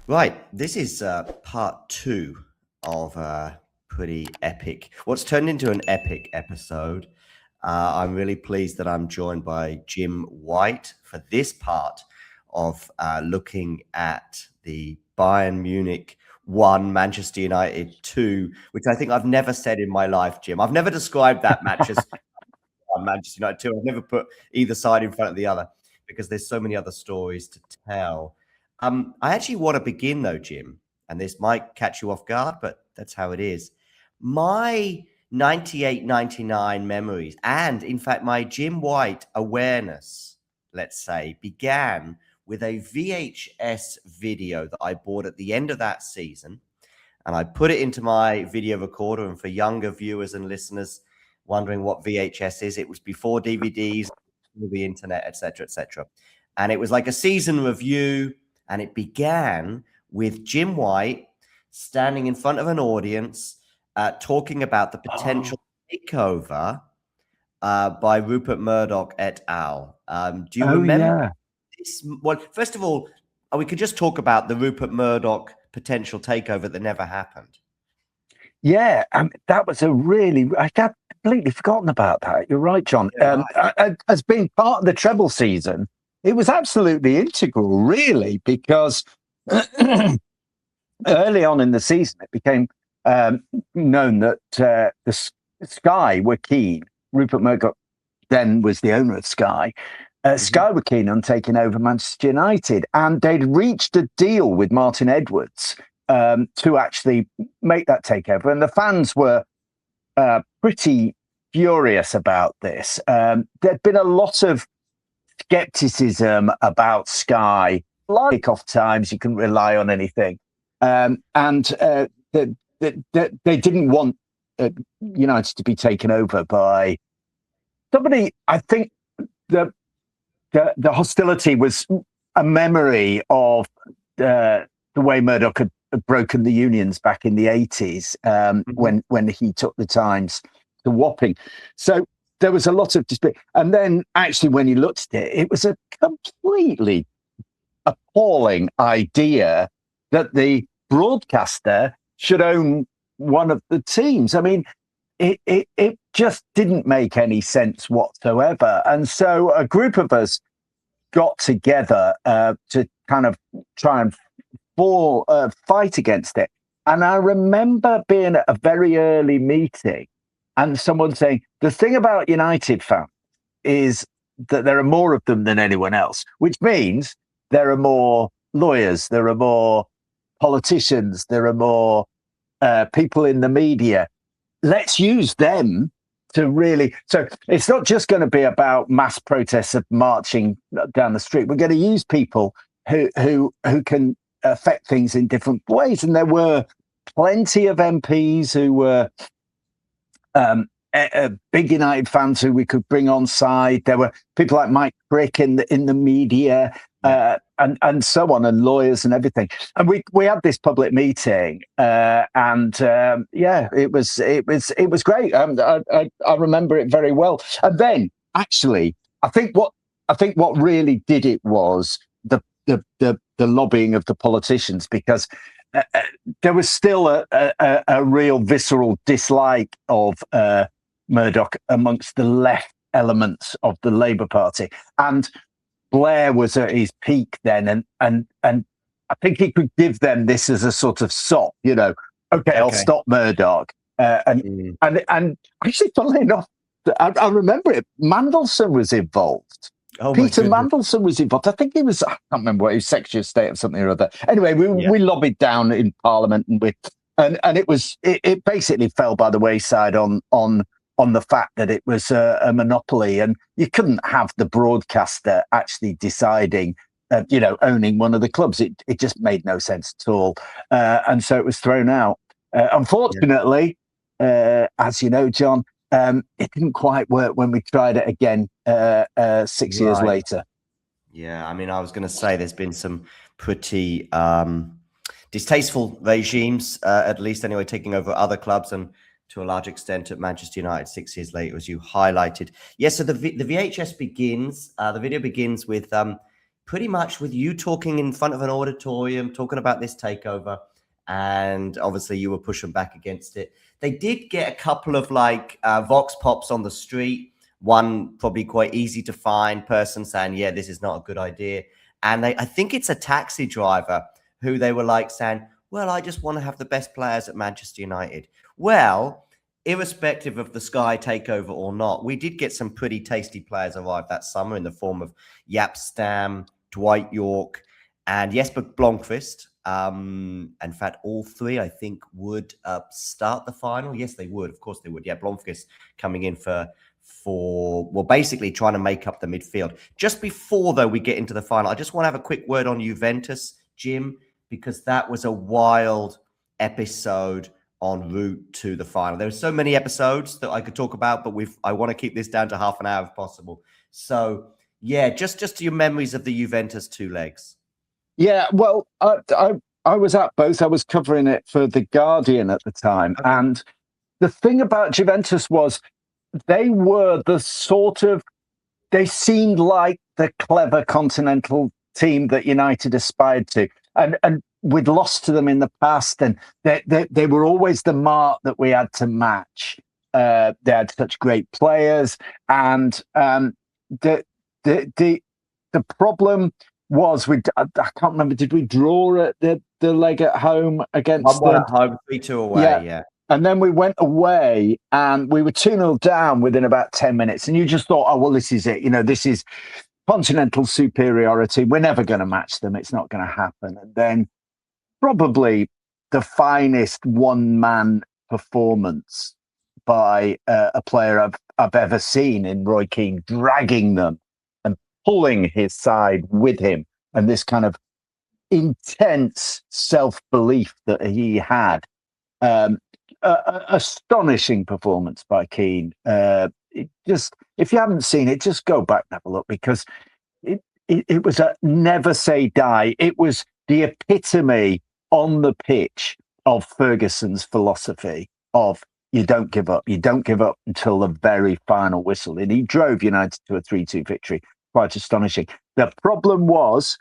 Right, this is part two of pretty epic, what's turned into an epic episode. I'm really pleased that I'm joined by Jim White for this part of looking at the Bayern Munich 1, Manchester United 2, which I think I've never said in my life, Jim. I've never described that match as Manchester United 2. I've never put either side in front of the other because there's so many other stories to tell. I actually want to begin though, Jim, and this might catch you off guard, but that's how it is. My 98, 99 memories, and in fact, my Jim White awareness, let's say, began with a VHS video that I bought at the end of that season. And I put it into my video recorder. And for younger viewers and listeners wondering what VHS is, it was before DVDs, the internet, etc., etc. And it was like a season review, and it began with Jim White standing in front of an audience talking about the potential takeover by Rupert Murdoch et al. Do you remember this? Well, first of all, we could just talk about the Rupert Murdoch potential takeover that never happened. Yeah, that was I had completely forgotten about that. You're right, John. Yeah, right. As being part of the treble season, it was absolutely integral, really, because early on in the season, it became known that the Sky were keen. Rupert Murdoch then was the owner of Sky. Sky were keen on taking over Manchester United, and they'd reached a deal with Martin Edwards to actually make that takeover. And the fans were pretty furious about this. There'd been a lot of skepticism about Sky. Kick-off times, you couldn't rely on anything. And they didn't want United to be taken over by somebody. I think the hostility was a memory of the way Murdoch had broken the unions back in the 80s when he took the Times to Wapping. So there was a lot of dispute. And then actually when you looked at it, it was a completely appalling idea that the broadcaster should own one of the teams. I mean, it just didn't make any sense whatsoever. And so a group of us got together to kind of try and fight against it. And I remember being at a very early meeting and someone saying, the thing about United fans is that there are more of them than anyone else, which means there are more lawyers, there are more politicians, there are more people in the media. Let's use them to really. So it's not just going to be about mass protests of marching down the street. We're going to use people who can affect things in different ways. And there were plenty of MPs who were big United fans who we could bring on side. There were people like Mike Crick in the media. And so on, and lawyers and everything. And we had this public meeting, it was great. I remember it very well. And then actually, I think what really did it was the lobbying of the politicians, because there was still a real visceral dislike of Murdoch amongst the left elements of the Labour Party. And Blair was at his peak then, and I think he could give them this as a sort of sop, okay, I'll stop Murdoch. And actually, funnily enough, I remember it. Mandelson was involved. Peter Mandelson was involved. I think he was, I can't remember what, he was Secretary of State or something or other. Anyway, we lobbied down in Parliament, and it basically fell by the wayside on the fact that it was a monopoly, and you couldn't have the broadcaster actually deciding, owning one of the clubs. It just made no sense at all. And so it was thrown out. Unfortunately, as you know, John, it didn't quite work when we tried it again 6 years later. Yeah, I mean, I was going to say there's been some pretty distasteful regimes, at least anyway, taking over other clubs, and to a large extent at Manchester United 6 years later, as you highlighted. Yes, so the VHS begins, the video begins with pretty much with you talking in front of an auditorium, talking about this takeover, and obviously you were pushing back against it. They did get a couple of like vox pops on the street. One probably quite easy to find person saying, yeah, this is not a good idea. And I think it's a taxi driver who they were like saying, well, I just want to have the best players at Manchester United. Well, irrespective of the Sky takeover or not, we did get some pretty tasty players arrive that summer in the form of Jaap Stam, Dwight York, and Jesper Blomqvist. In fact, all three, I think, would start the final. Yes, they would. Of course, they would. Yeah, Blomqvist coming in for well, basically trying to make up the midfield. Just before, though, we get into the final, I just want to have a quick word on Juventus, Jim, because that was a wild episode en route to the final. There were so many episodes that I could talk about, but I want to keep this down to half an hour if possible. So, yeah, just your memories of the Juventus two legs. Yeah, well, I was at both. I was covering it for The Guardian at the time. Okay. And the thing about Juventus was they were the sort of, they seemed like the clever continental team that United aspired to. And we'd lost to them in the past, and they were always the mark that we had to match. They had such great players, and the problem was I can't remember. Did we draw at the leg at home against them? At home, 3-2 away. Yeah. And then we went away, and we were 2-0 down within about 10 minutes. And you just thought, oh well, this is it. You know, this is continental superiority. We're never going to match them. It's not going to happen. And then probably the finest one-man performance by a player I've ever seen in Roy Keane, dragging them and pulling his side with him, and this kind of intense self-belief that he had. Astonishing performance by Keane. If you haven't seen it, just go back and have a look, because it was a never say die. It was the epitome on the pitch of Ferguson's philosophy of you don't give up. You don't give up until the very final whistle. And he drove United to a 3-2 victory. Quite astonishing. The problem was,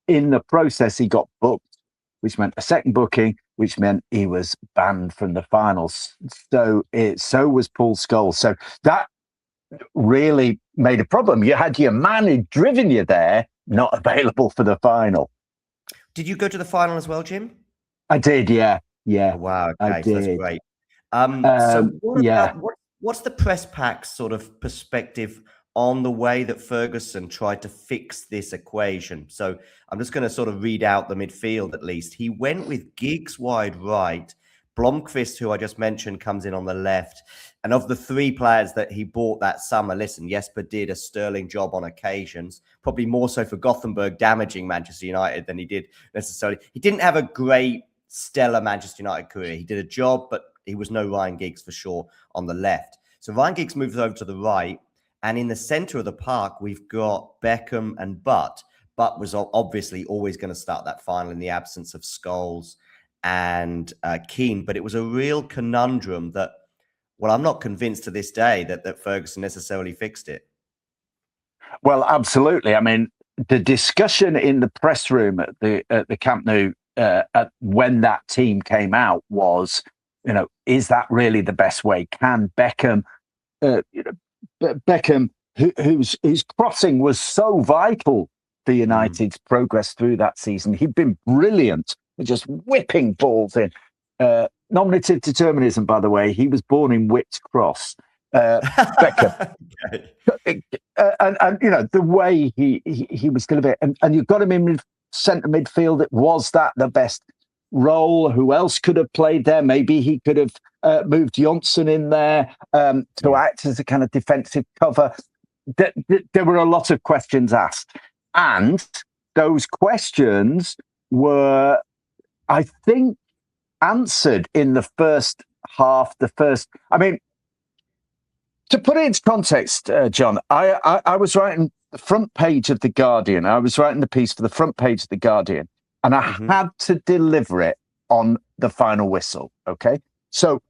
in the process, he got booked, which meant a second booking, which meant he was banned from the finals. So was Paul Scholes. So that really made a problem. You had your man who'd driven you there not available for the final. Did you go to the final as well, Jim? I did, yeah. Oh, wow, okay, so that's great. So what's the press pack's sort of perspective on the way that Ferguson tried to fix this equation? So I'm just going to sort of read out the midfield at least. He went with Giggs wide right, Blomqvist, who I just mentioned, comes in on the left. And of the three players that he bought that summer, listen, Jesper did a sterling job on occasions, probably more so for Gothenburg damaging Manchester United than he did necessarily. He didn't have a great, stellar Manchester United career. He did a job, but he was no Ryan Giggs for sure on the left. So Ryan Giggs moves over to the right. And in the center of the park, we've got Beckham and Butt. Butt was obviously always going to start that final in the absence of Scholes and Keane. But it was a real conundrum that, well, I'm not convinced to this day that Ferguson necessarily fixed it. Well, absolutely. I mean, the discussion in the press room at the Camp Nou when that team came out was, is that really the best way? Can Beckham, Beckham, whose crossing was so vital for United's progress through that season, he'd been brilliant, just whipping balls in. Nominative determinism, by the way. He was born in Whit's Cross. Beckham. Okay. And the way he was delivering, and you've got him in centre midfield. Was that the best role? Who else could have played there? Maybe he could have moved Johnson in there to act as a kind of defensive cover. There were a lot of questions asked, and those questions were, I think, answered in the first half. I mean, to put it into context, John, I was writing the front page of The Guardian. I was writing the piece for the front page of The Guardian, and I had to deliver it on the final whistle. Okay. So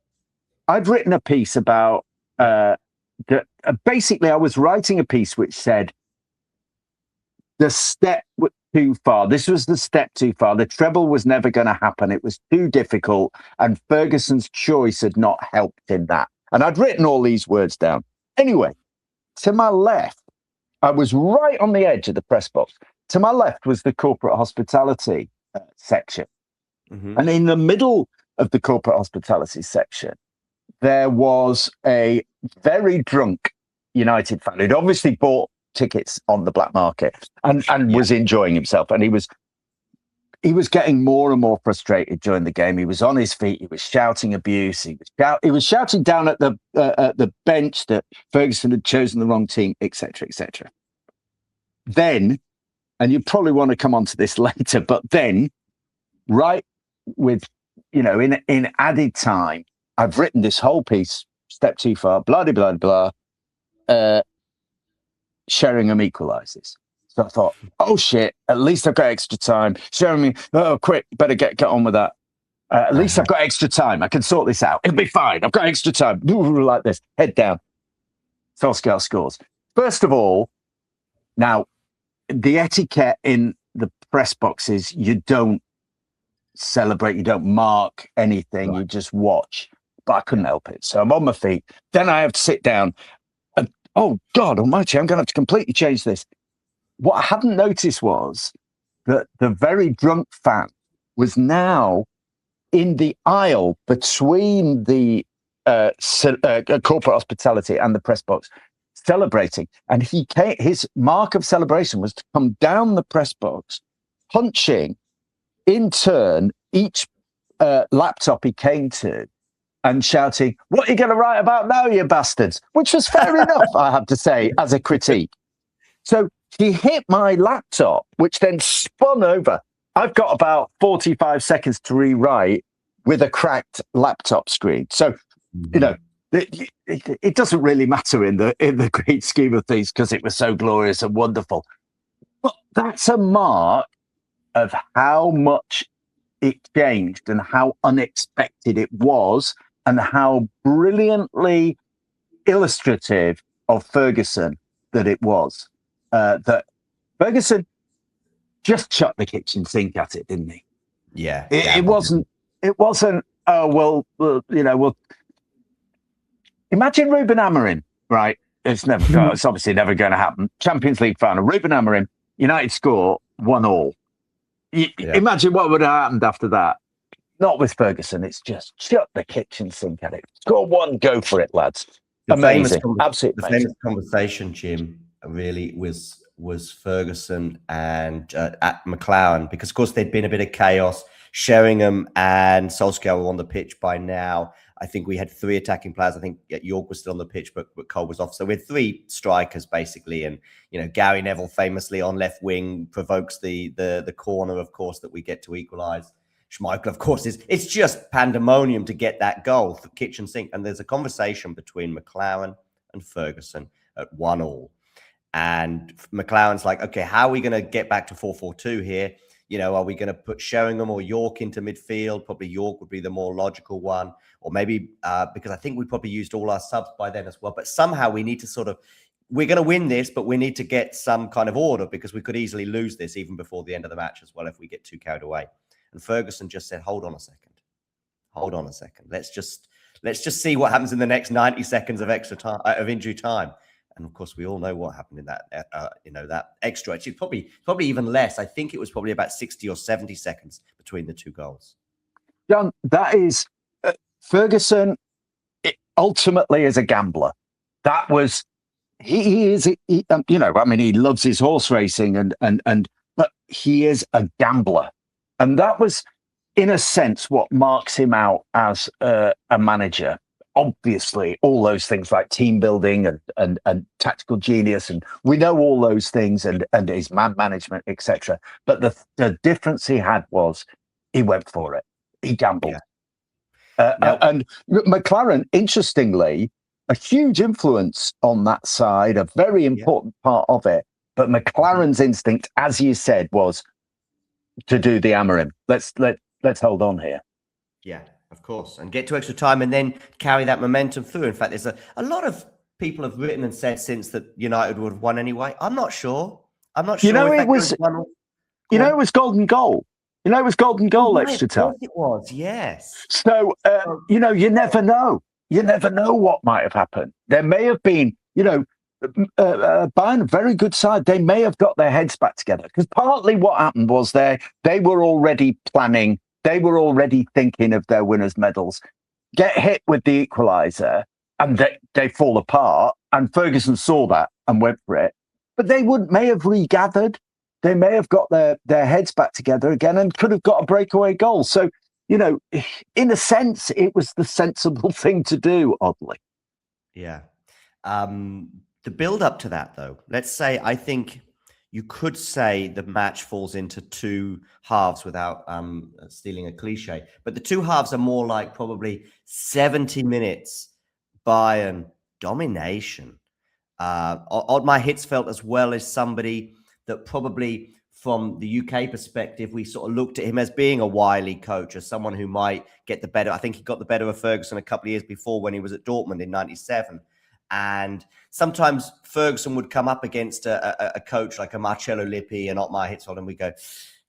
I'd written a piece about basically I was writing a piece which said the step too far. This was the step too far. The treble was never going to happen. It was too difficult. And Ferguson's choice had not helped in that. And I'd written all these words down. Anyway, to my left, I was right on the edge of the press box. To my left was the corporate hospitality section. Mm-hmm. And in the middle of the corporate hospitality section, there was a very drunk United fan who'd obviously bought tickets on the black market and was enjoying himself. And he was getting more and more frustrated during the game. He was on his feet. He was shouting abuse. He was shouting down at the bench that Ferguson had chosen the wrong team, etc., etc. Then, and you probably want to come on to this later, but then, right with, in added time, I've written this whole piece, step too far, blah, blah, blah, blah. Sheringham equalises. So I thought, oh shit, at least I've got extra time. Sheringham, oh, quick, better get on with that. At least I've got extra time. I can sort this out. It'll be fine. I've got extra time. Like this, head down. Solskjaer scores. First of all, now, the etiquette in the press boxes, you don't celebrate, you don't mark anything, you just watch. But I couldn't help it. So I'm on my feet. Then I have to sit down. And, oh, God almighty, I'm going to have to completely change this. What I hadn't noticed was that the very drunk fan was now in the aisle between the corporate hospitality and the press box, celebrating. And his mark of celebration was to come down the press box, punching in turn each laptop he came to and shouting, "What are you going to write about now, you bastards?" Which was fair enough, I have to say, as a critique. So he hit my laptop, which then spun over. I've got about 45 seconds to rewrite with a cracked laptop screen. So, it doesn't really matter in the great scheme of things because it was so glorious and wonderful. But that's a mark of how much it changed and how unexpected it was and how brilliantly illustrative of Ferguson that it was. That Ferguson just chucked the kitchen sink at it, didn't he? Yeah. It wasn't, oh, well, imagine Ruben Amorim, right? It's obviously never going to happen. Champions League final, Ruben Amorim, United score 1-1. Imagine what would have happened after that. Not with Ferguson. It's just chuck the kitchen sink at it. Score one, go for it, lads. Amazing, absolutely amazing. The famous conversation, Jim, really was Ferguson and at McLaren, because of course there'd been a bit of chaos. Sheringham and Solskjaer were on the pitch by now. I think we had three attacking players. I think York was still on the pitch, but Cole was off. So we had three strikers basically, and Gary Neville famously on left wing provokes the corner, of course, that we get to equalise. Schmeichel, of course, it's just pandemonium to get that goal, the kitchen sink. And there's a conversation between McLaren and Ferguson at 1-1. And McLaren's like, okay, how are we going to get back to 4-4-2 here? Are we going to put Sheringham or York into midfield? Probably York would be the more logical one. Or maybe because I think we probably used all our subs by then as well. But somehow we need to we're going to win this, but we need to get some kind of order because we could easily lose this even before the end of the match as well if we get too carried away. And Ferguson just said, hold on a second. Let's just see what happens in the next 90 seconds of extra time, of injury time. And of course, we all know what happened in that, that extra. Actually, probably even less. I think it was probably about 60 or 70 seconds between the two goals. John, that is Ferguson. Ultimately, is a gambler. That was he loves his horse racing but he is a gambler, and that was, in a sense, what marks him out as a manager. Obviously, all those things like team building and tactical genius, and we know all those things, and his man management, etc. But the difference he had was he went for it. He gambled. Yeah. And McLaren, interestingly, a huge influence on that side, a very important part of it. But McLaren's instinct, as you said, was to do the Amorim. Let's hold on here. Yeah. Of course, and get to extra time and then carry that momentum through. In fact, there's a lot of people have written and said since that United would have won anyway. I'm not sure. I'm not sure if that goes one or... You know, it was golden goal. You know, it was golden goal extra time. It was, yes. So, you know, you never know. You never know what might have happened. There may have been, you know, Bayern, a very good side. They may have got their heads back together, because partly what happened was they were already planning. They were already thinking of their winners' medals. Get hit with the equaliser, and they fall apart. And Ferguson saw that and went for it. But they may have regathered. They may have got their heads back together again and could have got a breakaway goal. So, you know, in a sense, it was the sensible thing to do, oddly. Yeah. The build up to that, though, let's say, I think you could say the match falls into two halves without stealing a cliche. But the two halves are more like probably 70 minutes Bayern domination. My hits felt as well as somebody that probably from the UK perspective, we sort of looked at him as being a wily coach, as someone who might get the better. I think he got the better of Ferguson a couple of years before when he was at Dortmund in '97. And sometimes Ferguson would come up against a coach like a Marcello Lippi and Otmar Hitzfeld, and we go,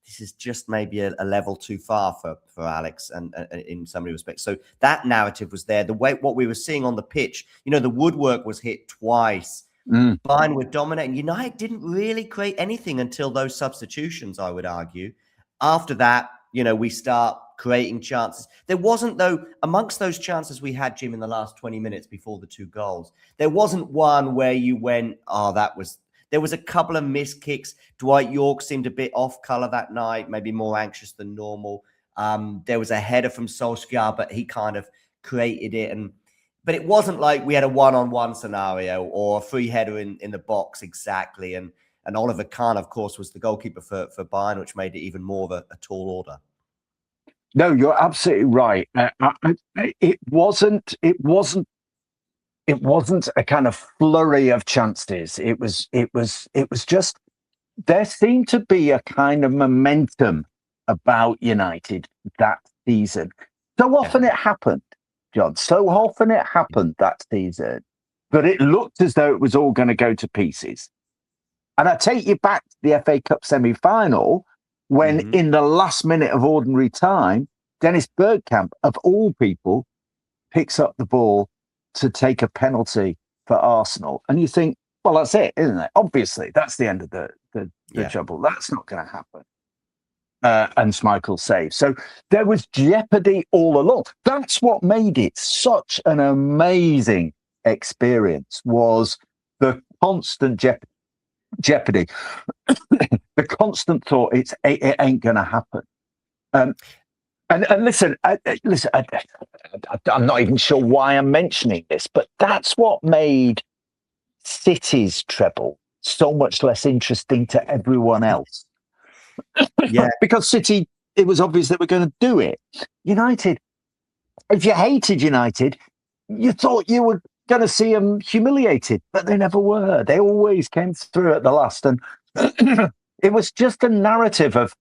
this is just maybe a level too far for Alex, and in so many respects. So that narrative was there. The way what we were seeing on the pitch, you know, the woodwork was hit twice. Bayern were dominating. United didn't really create anything until those substitutions, I would argue. After that, you know, we start creating chances. There wasn't, though, amongst those chances we had, Jim, in the last 20 minutes before the two goals, there wasn't one where you went, oh, there was a couple of missed kicks. Dwight York seemed a bit off colour that night, maybe more anxious than normal. There was a header from Solskjaer, but he kind of created it. But it wasn't like we had a one-on-one scenario or a free header in the box exactly. And Oliver Kahn, of course, was the goalkeeper for Bayern, which made it even more of a tall order. No, you're absolutely right. It wasn't a kind of flurry of chances. It was just, there seemed to be a kind of momentum about United that season. So often it happened, John. So often it happened that season, but it looked as though it was all going to go to pieces. And I take you back to the FA Cup semi-final, when in the last minute of ordinary time, Dennis Bergkamp, of all people, picks up the ball to take a penalty for Arsenal. And you think, well, that's it, isn't it? Obviously, that's the end of the trouble. That's not going to happen. And Schmeichel saves. So there was jeopardy all along. That's what made it such an amazing experience, was the constant jeopardy, the constant thought it ain't going to happen. And listen, I'm not even sure why I'm mentioning this, but that's what made City's treble so much less interesting to everyone else. Yeah, because City, it was obvious that we're going to do it. United, if you hated United, you thought you were going to see them humiliated, but they never were. They always came through at the last, and it was just a narrative of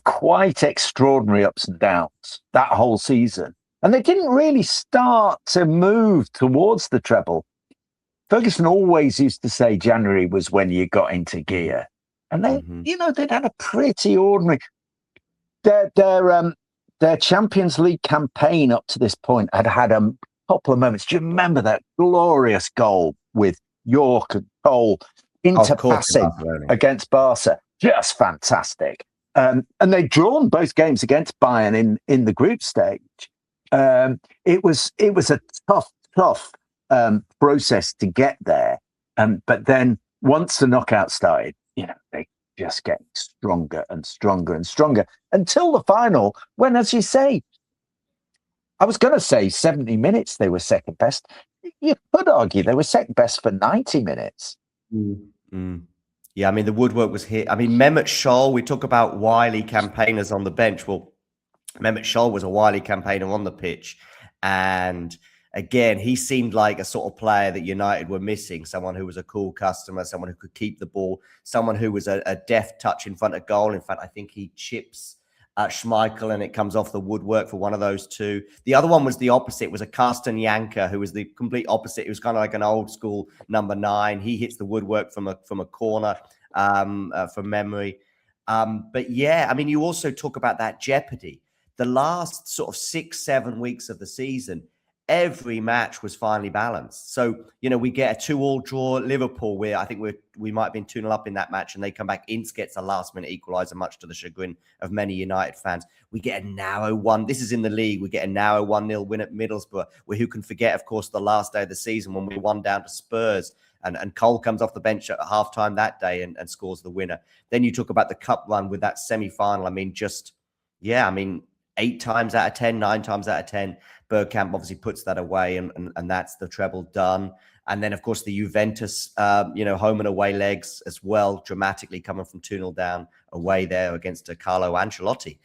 quite extraordinary ups and downs that whole season. And they didn't really start to move towards the treble. Ferguson always used to say January was when you got into gear. And they, you know, they'd had a pretty ordinary... Their Champions League campaign up to this point had had a couple of moments. Do you remember that glorious goal with York and Cole interpassing against Barca? Just fantastic. And they'd drawn both games against Bayern in the group stage. It was a tough process to get there. But then once the knockout started, you know, they just get stronger and stronger and stronger until the final, when, as you say, I was going to say 70 minutes they were second best. You could argue they were second best for 90 minutes. Yeah, I mean, the woodwork was hit. I mean, Mehmet Scholl, we talk about wily campaigners on the bench. Well, Mehmet Scholl was a wily campaigner on the pitch. And again, he seemed like a sort of player that United were missing. Someone who was a cool customer, someone who could keep the ball, someone who was a deft touch in front of goal. In fact, I think he chips Schmeichel and it comes off the woodwork for one of those two. The other one was the opposite. It was a Carsten Janker, who was the complete opposite. It was kind of like an old school number 9. He hits the woodwork from a corner. from memory. But yeah, I mean, you also talk about that jeopardy. The last sort of 6-7 weeks of the season, every match was finely balanced. So, we get a 2-2 draw at Liverpool, where I think we might have been 2-0 up in that match, and they come back. Ince gets a last-minute equaliser, much to the chagrin of many United fans. We get a narrow one. This is in the league. We get a narrow 1-0 win at Middlesbrough, where who can forget, of course, the last day of the season when we won down to Spurs, and Cole comes off the bench at halftime that day and scores the winner. Then you talk about the cup run with that semi-final. I mean, 8 times out of 10, 9 times out of 10, Bergkamp obviously puts that away, and that's the treble done. And then, of course, the Juventus, home and away legs as well, dramatically coming from 2-0 down away there against a Carlo Ancelotti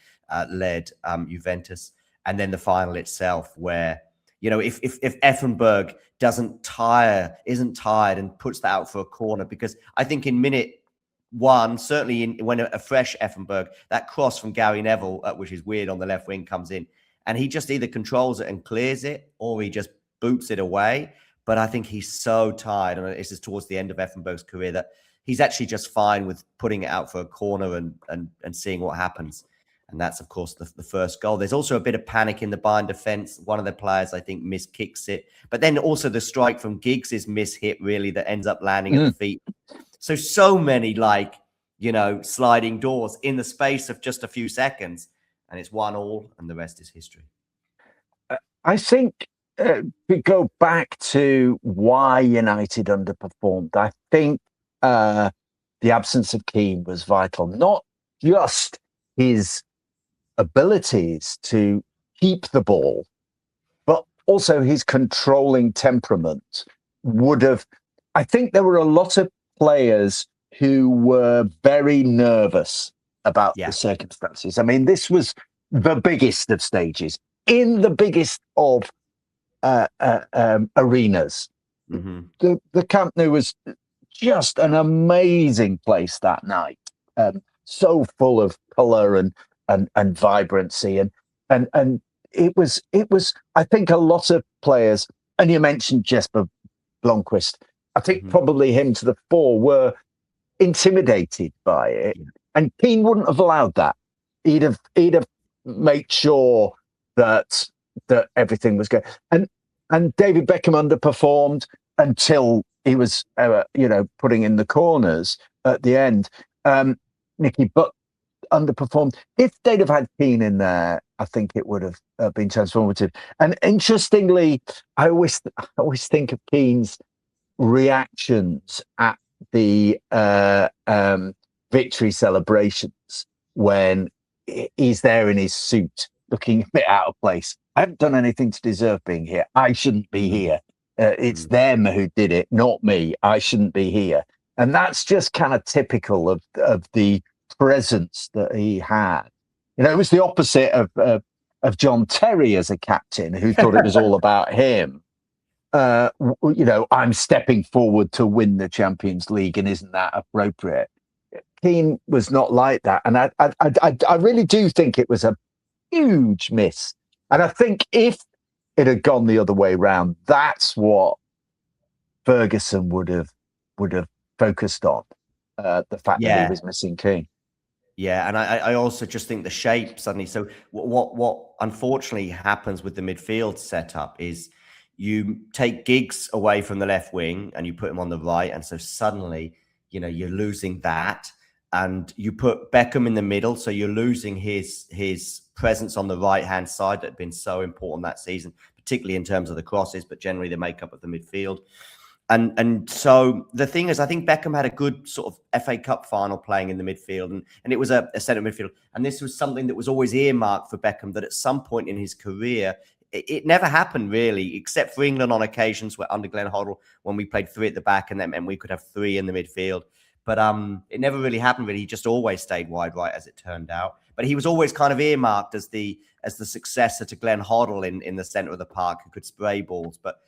led Juventus. And then the final itself, where, if Effenberg isn't tired and puts that out for a corner, because I think in minute 1, certainly when a fresh Effenberg, that cross from Gary Neville, which is weird, on the left wing comes in, and he just either controls it and clears it, or he just boots it away. But I think he's so tired, and this is towards the end of Effenberg's career, that he's actually just fine with putting it out for a corner and seeing what happens. And that's, of course, the first goal. There's also a bit of panic in the Bayern defense. One of the players, I think, miskicks it. But then also the strike from Giggs' mishit, really, that ends up landing at the feet. So many, sliding doors in the space of just a few seconds. And it's 1-1, and the rest is history. I think we go back to why United underperformed. I think the absence of Keane was vital. Not just his abilities to keep the ball, but also his controlling temperament would have. I think there were a lot of players who were very nervous about the circumstances. I mean, this was the biggest of stages, in the biggest of arenas. Mm-hmm. The Camp Nou was just an amazing place that night, so full of colour and vibrancy, and it was. I think a lot of players, and you mentioned Jesper Blomqvist, I think probably him to the fore, were intimidated by it, and Keane wouldn't have allowed that. He'd have made sure that everything was good. And David Beckham underperformed until he was, putting in the corners at the end. Nicky Butt underperformed. If they'd have had Keane in there, I think it would have been transformative. And interestingly, I always think of Keane's reactions at the victory celebrations when he's there in his suit, looking a bit out of place. I haven't done anything to deserve being here. I shouldn't be here. It's them who did it, not me. I shouldn't be here. And that's just kind of typical of the presence that he had. It was the opposite of John Terry as a captain, who thought it was all about him. I'm stepping forward to win the Champions League, and isn't that appropriate? Keane was not like that, and I really do think it was a huge miss. And I think if it had gone the other way round, that's what Ferguson would have focused on. The fact that he was missing Keane. Yeah, and I also just think the shape suddenly. So what unfortunately happens with the midfield setup is you take Giggs away from the left wing and you put him on the right, and so suddenly you're losing that, and you put Beckham in the middle, so you're losing his presence on the right hand side that had been so important that season, particularly in terms of the crosses, but generally the makeup of the midfield. And so the thing is, I think Beckham had a good sort of FA Cup final playing in the midfield, and it was a centre midfield. And this was something that was always earmarked for Beckham, that at some point in his career, it never happened really, except for England on occasions where under Glenn Hoddle, when we played 3 at the back, and then we could have 3 in the midfield. But it never really happened really. He just always stayed wide right, as it turned out. But he was always kind of earmarked as the successor to Glenn Hoddle in the centre of the park, who could spray balls. But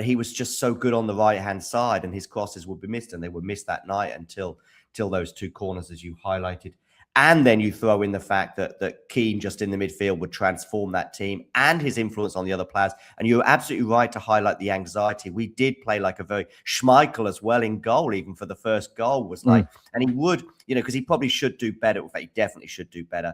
he was just so good on the right-hand side, and his crosses would be missed, and they were missed that night until those 2 corners, as you highlighted. And then you throw in the fact that Keane just in the midfield would transform that team and his influence on the other players. And you're absolutely right to highlight the anxiety. We did play like a very Schmeichel as well in goal, even for the first goal was like, and he would, because he probably should do better. In fact, he definitely should do better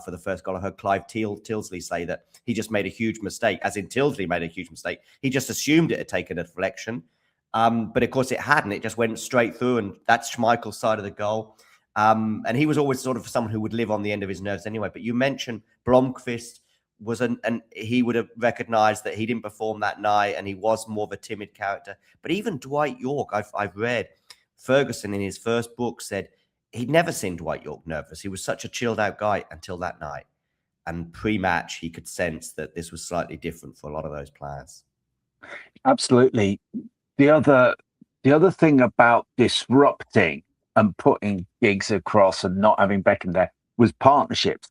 for the first goal. I heard Clive Tilsley say that he just made a huge mistake, as in Tilsley made a huge mistake. He just assumed it had taken a deflection. But of course it hadn't. It just went straight through, and that's Schmeichel's side of the goal. And he was always sort of someone who would live on the end of his nerves anyway. But you mentioned Blomqvist was and he would have recognized that he didn't perform that night, and he was more of a timid character. But even Dwight Yorke, I've read Ferguson in his first book said he'd never seen Dwight Yorke nervous. He was such a chilled out guy until that night. And pre-match, he could sense that this was slightly different for a lot of those players. Absolutely. The other thing about disrupting and putting Giggs across and not having Beckham there was partnerships.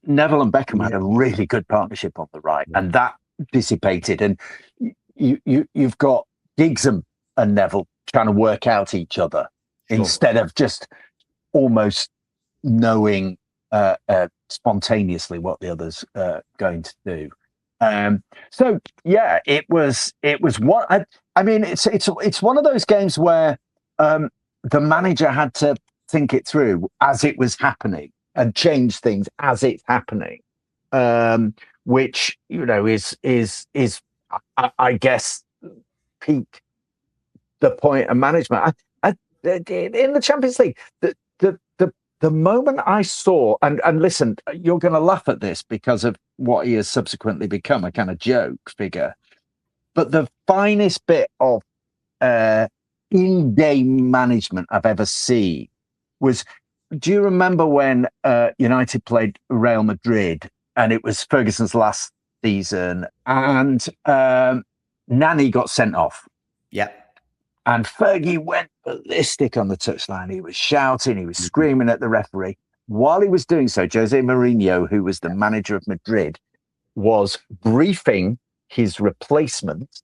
Neville and Beckham had a really good partnership on the right, and that dissipated. And you've got Giggs and Neville trying to work out each other instead of just almost knowing spontaneously what the other's going to do. So yeah, it was one. I mean, it's one of those games where the manager had to think it through as it was happening and change things as it's happening, which is I guess peak the point of management. In the Champions League, the moment I saw, and listen, you're going to laugh at this because of what he has subsequently become, a kind of joke figure, but the finest bit of in-game management I've ever seen was, do you remember when United played Real Madrid and it was Ferguson's last season and Nani got sent off? Yeah. And Fergie went ballistic on the touchline. He was shouting, he was screaming at the referee. While he was doing so, Jose Mourinho, who was the manager of Madrid, was briefing his replacement,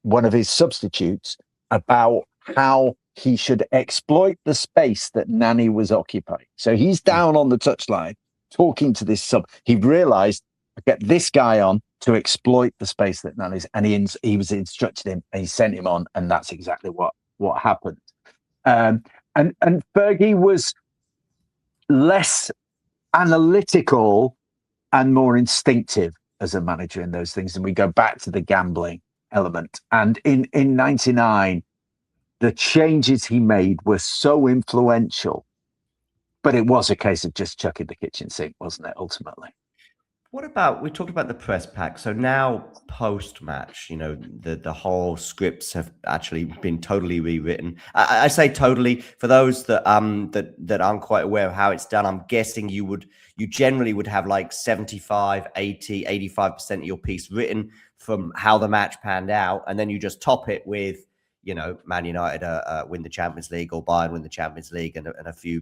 one of his substitutes, about how he should exploit the space that Nani was occupying. So he's down on the touchline talking to this sub. He realized, get this guy on to exploit the space that Nani's, and he was instructed him, and he sent him on, and that's exactly what happened. And Fergie was less analytical and more instinctive as a manager in those things. And we go back to the gambling element. And in 99, the changes he made were so influential, but it was a case of just chucking the kitchen sink, wasn't it, ultimately? What about, we talked about the press pack. So now post-match, the whole scripts have actually been totally rewritten. I say totally for those that aren't quite aware of how it's done. I'm guessing you generally would have like 75, 80, 85% of your piece written from how the match panned out. And then you just top it with, Man United win the Champions League or Bayern win the Champions League and a few,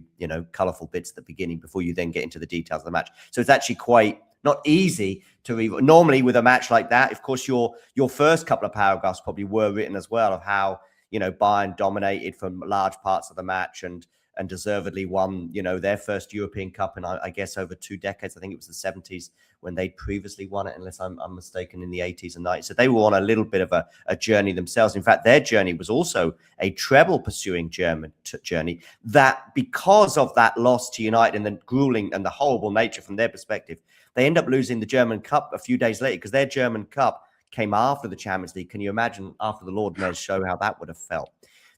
colourful bits at the beginning before you then get into the details of the match. So it's actually quite not easy to read. Normally with a match like that, of course, your first couple of paragraphs probably were written as well of how, Bayern dominated from large parts of the match and deservedly won, their first European Cup in, I guess, over 2 decades. I think it was the 70s when they'd previously won it, unless I'm mistaken, in the 80s and 90s. So they were on a little bit of a journey themselves. In fact, their journey was also a treble pursuing German journey that, because of that loss to United and the grueling and the horrible nature from their perspective, they end up losing the German Cup a few days later because their German Cup came after the Champions League. Can you imagine after the Lord Mayor's show how that would have felt?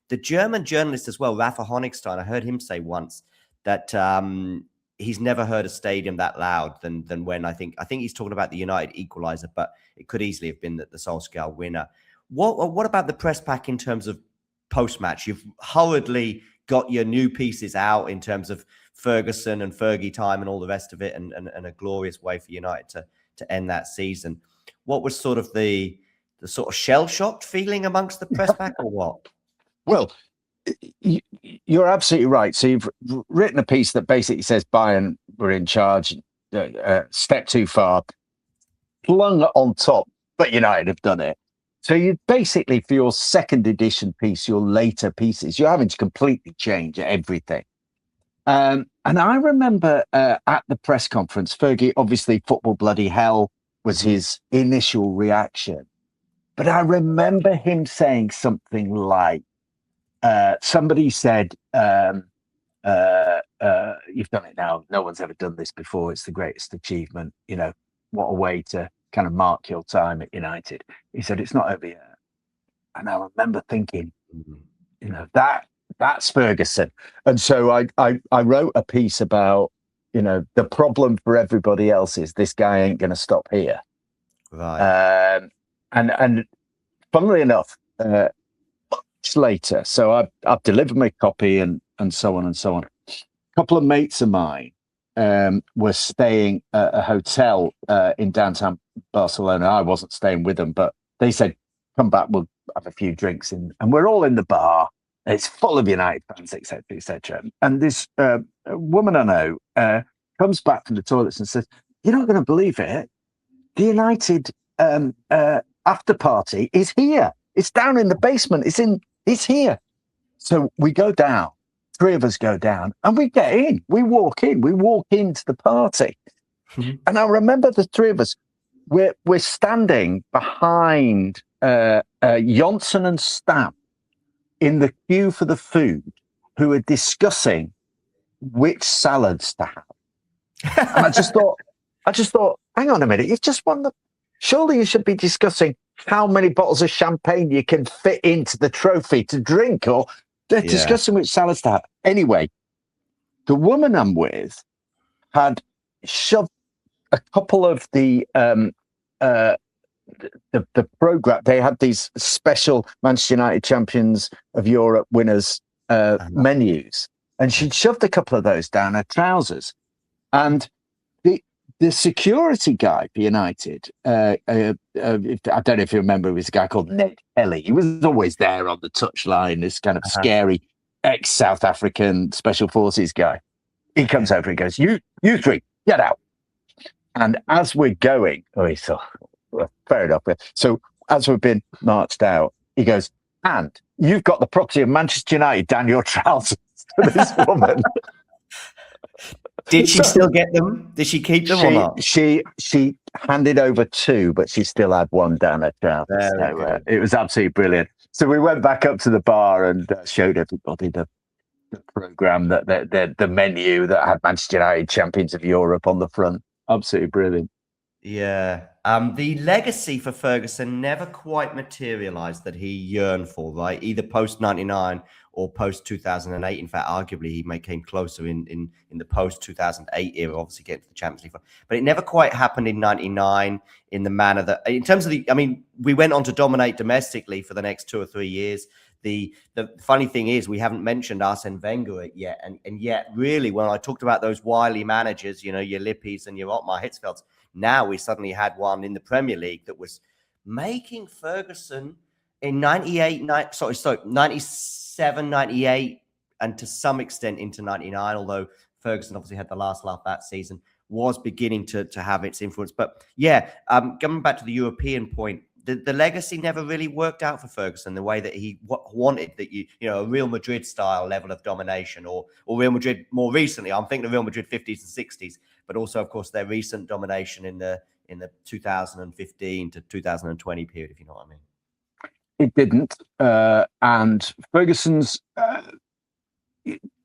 The German journalist as well, Rafa Honigstein, I heard him say once that he's never heard a stadium that loud than when I think he's talking about the United equaliser, but it could easily have been the Solskjaer winner. What about the press pack in terms of post-match? You've hurriedly got your new pieces out in terms of Ferguson and Fergie time and all the rest of it, and a glorious way for United to end that season. What was sort of the sort of shell-shocked feeling amongst the press pack, or what? Well, you're absolutely right. So you've written a piece that basically says Bayern were in charge, step too far, flung on top, but United have done it. So you basically, for your second edition piece, your later pieces, you're having to completely change everything. And I remember at the press conference, Fergie, obviously, football bloody hell was his initial reaction. But I remember him saying something like, somebody said, you've done it now. No one's ever done this before. It's the greatest achievement. You know, what a way to kind of mark your time at United. He said, it's not over yet. And I remember thinking, you know, that's Ferguson. And so I wrote a piece about, you know, the problem for everybody else is this guy ain't going to stop here. Right. And funnily enough, much later, so I've delivered my copy and so on and so on. A couple of mates of mine were staying at a hotel in downtown Barcelona. I wasn't staying with them, but they said, come back, we'll have a few drinks. And we're all in the bar. It's full of United fans, etc., etc. And this woman I know comes back from the toilets and says, you're not going to believe it. The United after party is here. It's down in the basement. It's here. So we go down. Three of us go down and we get in. We walk in. We walk into the party. And I remember the three of us, we're standing behind Johnson and Stam in the queue for the food, who are discussing which salads to have. And I just thought, hang on a minute, you've just won surely you should be discussing how many bottles of champagne you can fit into the trophy to drink, or they're discussing which salads to have. Anyway, the woman I'm with had shoved a couple of the program. They had these special Manchester United Champions of Europe winners menus, and she'd shoved a couple of those down her trousers. And the security guy for United, I don't know if you remember, it was a guy called Ned Kelly. He was always there on the touchline, this kind of scary ex-South African Special Forces guy. He comes over and goes, you three, get out. And as we're going, he thought, well, fair enough. So as we've been marched out, he goes, and you've got the property of Manchester United down your trousers to this woman. Did she still get them? Did she keep them or not? She handed over two, but she still had one down her trousers. So, it was absolutely brilliant. So we went back up to the bar and showed everybody the program, the menu that had Manchester United Champions of Europe on the front. Absolutely brilliant. Yeah. The legacy for Ferguson never quite materialized that he yearned for, right? Either post 99 or post 2008. In fact, arguably he came closer in the post 2008 era, obviously getting to the Champions League. But it never quite happened in 99 in the manner that, in terms of we went on to dominate domestically for the next 2 or 3 years. The funny thing is, we haven't mentioned Arsene Wenger yet. And yet, really, when I talked about those wily managers, your Lippies and your Otmar Hitzfelds, now we suddenly had one in the Premier League that was making Ferguson in 97, 98, and to some extent into 99, although Ferguson obviously had the last laugh that season, was beginning to have its influence. But yeah, coming back to the European point, the legacy never really worked out for Ferguson the way that he wanted, that a Real Madrid style level of domination, or Real Madrid more recently. I'm thinking of Real Madrid 50s and 60s, but also, of course, their recent domination in the 2015 to 2020 period, if you know what I mean. It didn't, and Ferguson's.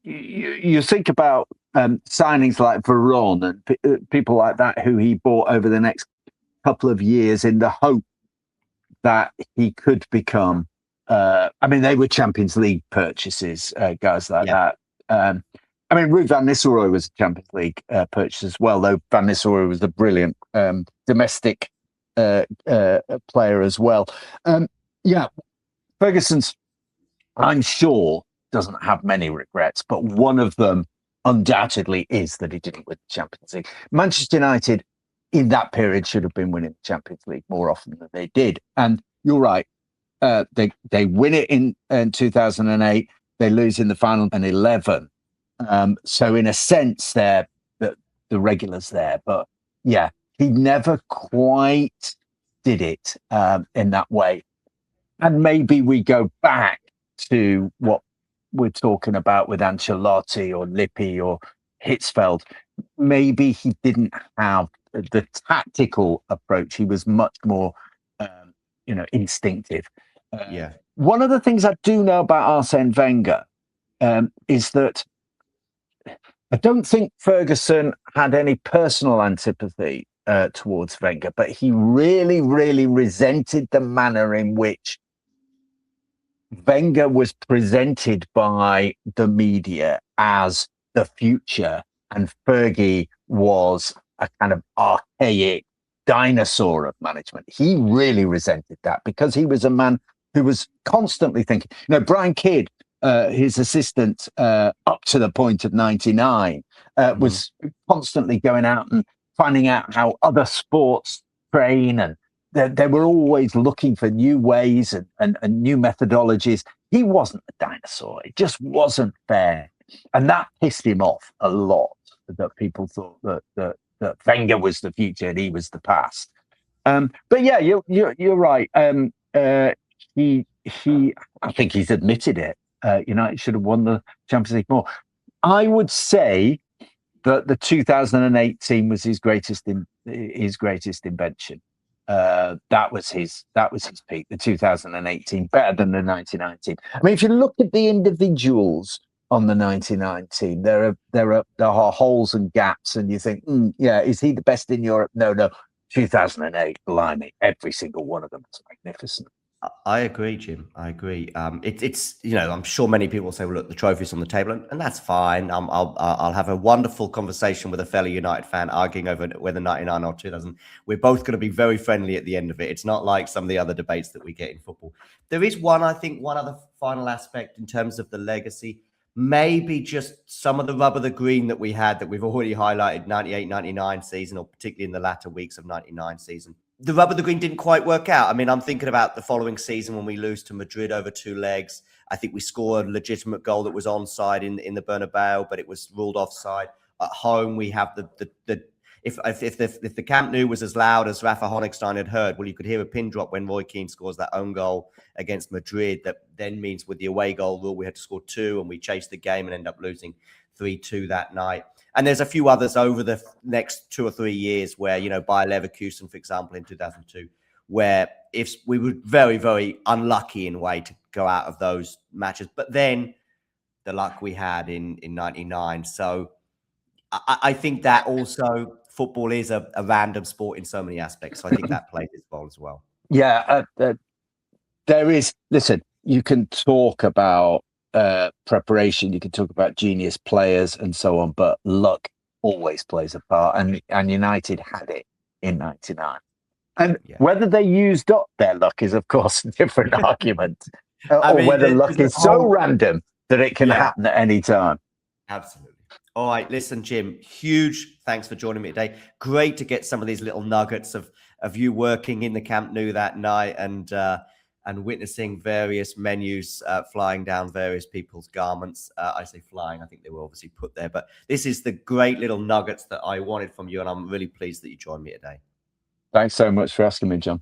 You think about signings like Veron and people like that who he bought over the next couple of years in the hope that he could become. They were Champions League purchases, guys like that. Ruud van Nistelrooy was a Champions League purchase as well, though Van Nistelrooy was a brilliant domestic player as well. Ferguson's, I'm sure, doesn't have many regrets, but one of them undoubtedly is that he didn't win the Champions League. Manchester United in that period should have been winning the Champions League more often than they did. And you're right, they win it in 2008, they lose in the final in 11. So in a sense, they're the regulars there, but yeah, he never quite did it in that way. And maybe we go back to what we're talking about with Ancelotti or Lippi or Hitzfeld, maybe he didn't have the tactical approach. He was much more, instinctive. Yeah. One of the things I do know about Arsene Wenger is that I don't think Ferguson had any personal antipathy towards Wenger, but he really, really resented the manner in which Wenger was presented by the media as the future, and Fergie was a kind of archaic dinosaur of management. He really resented that because he was a man who was constantly thinking. Brian Kidd, his assistant, up to the point of 99, was constantly going out and finding out how other sports train, and they were always looking for new ways and new methodologies. He wasn't a dinosaur. It just wasn't fair. And that pissed him off a lot, that people thought that Wenger was the future and he was the past. But yeah, you're right. He I think he's admitted it. United should have won the Champions League more. I would say that the 2008 team was his greatest invention. That was his peak. The 2018 better than the 1919. I mean, if you look at the individuals on the 1919, there are holes and gaps, and you think, is he the best in Europe? No. 2008, blimey, every single one of them was magnificent. I agree, Jim. I agree. It's I'm sure many people will say, well, look, the trophy's on the table, and that's fine. I'll have a wonderful conversation with a fellow United fan arguing over whether 99 or 2000. We're both going to be very friendly at the end of it. It's not like some of the other debates that we get in football. There is one other final aspect in terms of the legacy. Maybe just some of the rub of the green that we had that we've already highlighted, 98-99 season, or particularly in the latter weeks of 99 season. The rub of the green didn't quite work out. I mean, I'm thinking about the following season when we lose to Madrid over 2 legs. I think we scored a legitimate goal that was onside in the Bernabeu, but it was ruled offside. At home, we have if the Camp Nou was as loud as Rafa Honigstein had heard, well, you could hear a pin drop when Roy Keane scores that own goal against Madrid. That then means with the away goal rule, we had to score 2, and we chased the game and end up losing 3-2 that night. And there's a few others over the next 2 or 3 years where, Bayer Leverkusen, for example, in 2002, where if we were very, very unlucky in a way to go out of those matches. But then the luck we had in 99. So I think that also football is a random sport in so many aspects. So I think that plays its role as well. Yeah, there is. Listen, you can talk about preparation, you can talk about genius players and so on, but luck always plays a part, and United had it in 99. And whether they used up their luck is, of course, a different argument. Whether luck is so random that it can happen at any time. Absolutely. All right, listen, Jim, huge thanks for joining me today. Great to get some of these little nuggets of you working in the Camp Nou that night and witnessing various menus flying down various people's garments. I say flying, I think they were obviously put there. But this is the great little nuggets that I wanted from you, and I'm really pleased that you joined me today. Thanks so much for asking me, John.